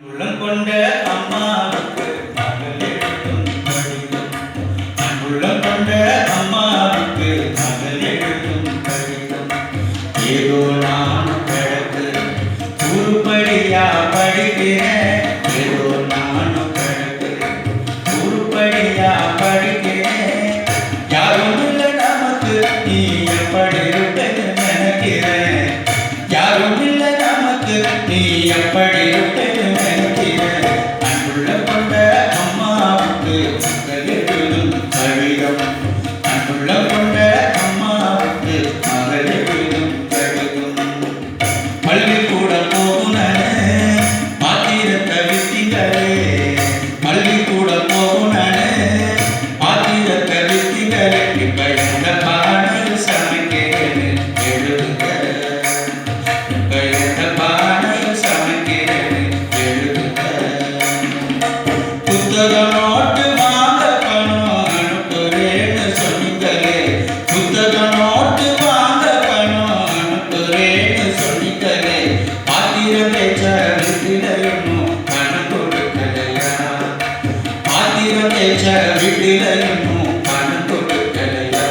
உள்ளம் கொண்ட அம்மாவுக்கு மகள் எழுதும் கடிதம். உள்ளம் கொண்ட அம்மாவுக்கு மகள் எழுதும் கடிதம். ஏதோ நானும் கிடக்கு உருப்படியா படிக்கிறேன். ஏதோ நானும் கிடக்கு உருப்படியா படிக்கிறேன். யாரும் இல்லை நமக்கு, நீ எப்படி இருப்பேன்னு நினைக்கிறேன். யாரும் இல்லை நமக்கு, நீ எப்படி இருப்பேன்னு நினைக்கிறேன். அன்புள்ள கொண்ட அம்மாவுக்கு மகள் எழுதும் கடிதம். அன்புள்ள கொண்ட அம்மாவுக்கு மகள் எழுதும் கடிதம். பள்ளிக்கூடம் போகுனே பாத்திரத்தை வித்தீங்களே. பள்ளிக்கூடம் போகுனே பாத்திரத்தை வித்தீங்களே. இப்ப எந்த பானையில் சமைக்கிறேன்னு எழுதுங்க. இப்ப எந்த பானையில் சமைக்கிறேன்னு எழுதுங்க. புத்தகம் நோட்டு வாங்க பணம் அனுப்புறேன்னு சொன்னீங்களே. புத்தகம் நோட்டு வாங்க பணம் அனுப்புறேன்னு சொன்னீங்களே. பாத்திரம் தேய்ச்ச வீட்டில இன்னும் பணம் கொடுக்கலையா? பாத்திரம் தேய்ச்ச வீட்டில இன்னும் பணம் கொடுக்கலையா?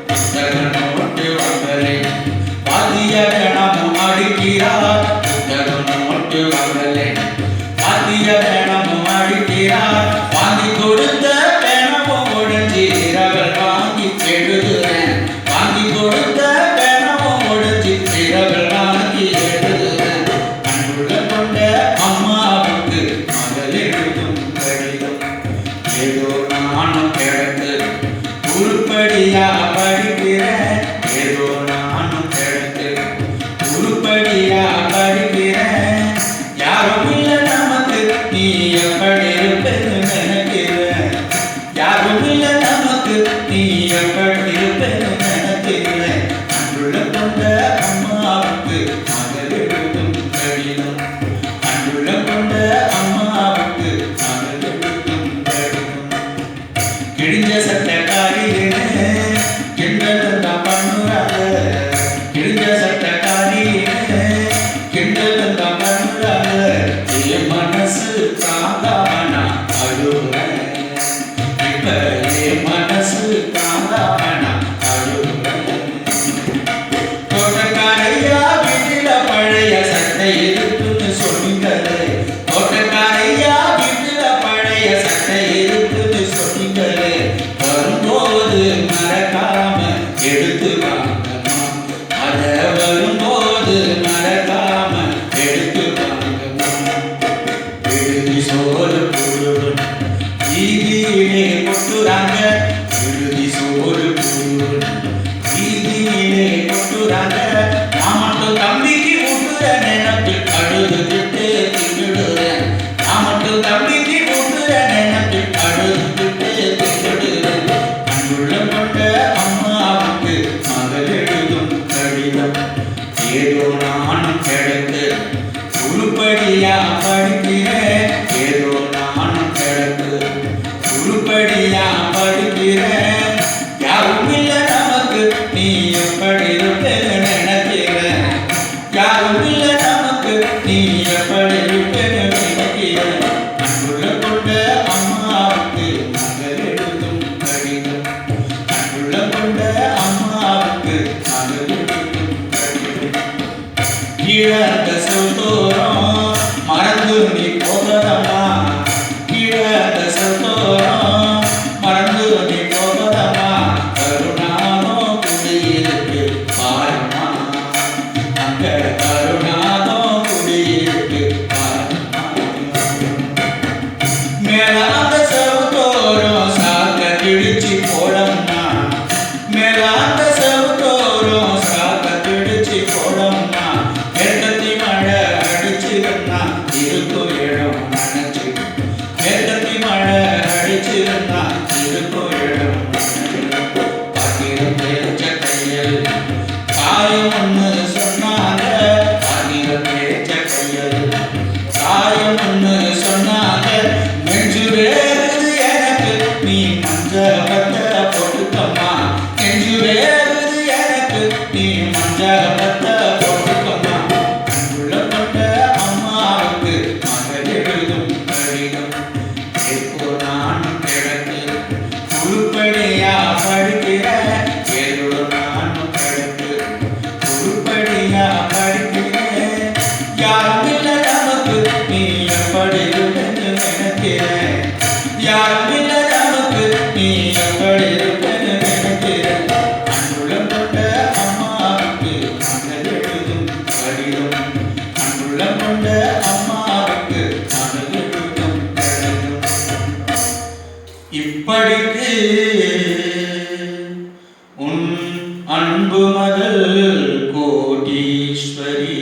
புத்தகம் நோட்டு வாங்கலே பாத்தியார் தினமும் அடிக்கிறார். புத்தகம் நோட்டு வாங்கலே பாத்தியார் தினமும் அடிக்கிறார். வாங்கி கொடுத்த தினமும் உடைஞ்சி இரவல் வாங்கி எழுதுறேன். வாங்கி கொடுத்த தினமும் உடைஞ்சி இரவல் வாங்கி எழுதுறேன். அன்புள்ள கொண்ட அம்மாவுக்கு மகள் எழுதும் கடிதம். ஏதோ நானும் கிடக்கு உருப்படியா படிக்கிறேன். ஏதோ நானும் கிடக்கு உருப்படியா படிக்கிறேன். யாரும் இல்லை நமக்கு, நீ எப்படி இருப்பேன்னு நினைக்கிறேன். யாரும் இல்லை நமக்கு, நீ எப்படி இருப்பேன்னு நினைக்கிறேன். அன்புள்ள கொண்ட அம்மாவுக்கு மகள் எழுதும் கடிதம். அன்புள்ள கொண்ட அம்மாவுக்கு மகள் எழுதும் கடிதம். கிழிஞ்ச சட்டக்காரின்னு கிண்டல் தான் பண்ணுறாங்க. கிழிஞ்ச சட்டக்காரின்னு கிண்டல் தான் பண்ணுறாங்க. என் மனசு தாங்காம நான் அழுகிறேன். இப்ப என் மனசு தாங்காம நான் அழுகிறேன். தோட்டக்காரையா வீட்டில பழைய சட்டை இருக்குன்னு சொன்னீங்களே. தோட்டக்காரையா வீட்டில பழைய சட்டை இருக்குன்னு சொன்னீங்களே. வரும்போது மறக்காம எடுத்து வாங்கம்மா. அத வரும்போது மறக்காம எடுத்து வாங்கம்மா. விடுதி சோறு புழுவன் வீதியிலே கொட்டுறாங்க. விடுதி சோறு புழுவன் வீதியிலே கொட்டுறாங்க. நான் மட்டும் தம்பிக்கு ஊட்டுற நினைப்பில் அழுதுகிட்டு தின்னுடுறேன். நான் மட்டும் தம்பிக்கு ஊட்டுற நினைப்பில் அழுதுகிட்டு தின்னுடுறேன். அன்புள்ள கொண்ட அம்மாவுக்கு மகள் எழுதும் கடிதம். ஏதோ நானும் கிடக்கு உருப்படியா படிக்கிறேன். ஏதோ நானும் கிடக்கு உருப்படியா படிக்கிறேன். யாரும் இல்லை நமக்கு, நீ எப்படி இருப்பேன்னு நினைக்கிறேன். யாரும் இல்லை நமக்கு, நீ எப்படி இருப்பேன்னு நினைக்கிறேன். அன்புள்ள கொண்ட அம்மாவுக்கு மகள் எழுதும் கடிதம். அன்புள்ள கொண்ட அம்மாவுக்கு மகள் எழுதும் கடிதம். கீழந்த சொத்தோரம் மறந்து நீ போகதம்மா. கீழந்த சொத்தோரம் மறந்து நீ போகதம்மா. கருணானோ குடியிருக்கு பாருமா. அங்க கருணானோ குடியிருக்கு பாருமா. மேலாந்த செவத்தோரம் சாக்க கிழிச்சி போடம்னா. மேலாந்த செவத்தோரம் சாக்க கிழிச்சி போடம்னா. மேற்கத்தி மழை அடிச்சிருந்தா இருக்கும் இடம் நினைச்சு. மேற்கத்தி மழை அடிச்சிருந்தா இருக்கும் இடம் நினைச்சு. பாத்திரம் தேய்ச்ச கையில் காயம் ஒன்று சொன்னாங்க. பாத்திரம் தேய்ச்ச கையில் காயம் ஒன்று சொன்னாங்க. நெஞ்சு வேறுது எனக்கு, நீ மஞ்ச பத்த போட்டுக்கம்மா. நெஞ்சு வேறுது எனக்கு, நீ மஞ்ச பத்த போட்டுக்கம்மா. அன்புள்ள கொண்ட அம்மாவுக்கு மகள் இப்படிக்கு உன் அன்பு மகள் கோடீஸ்வரி.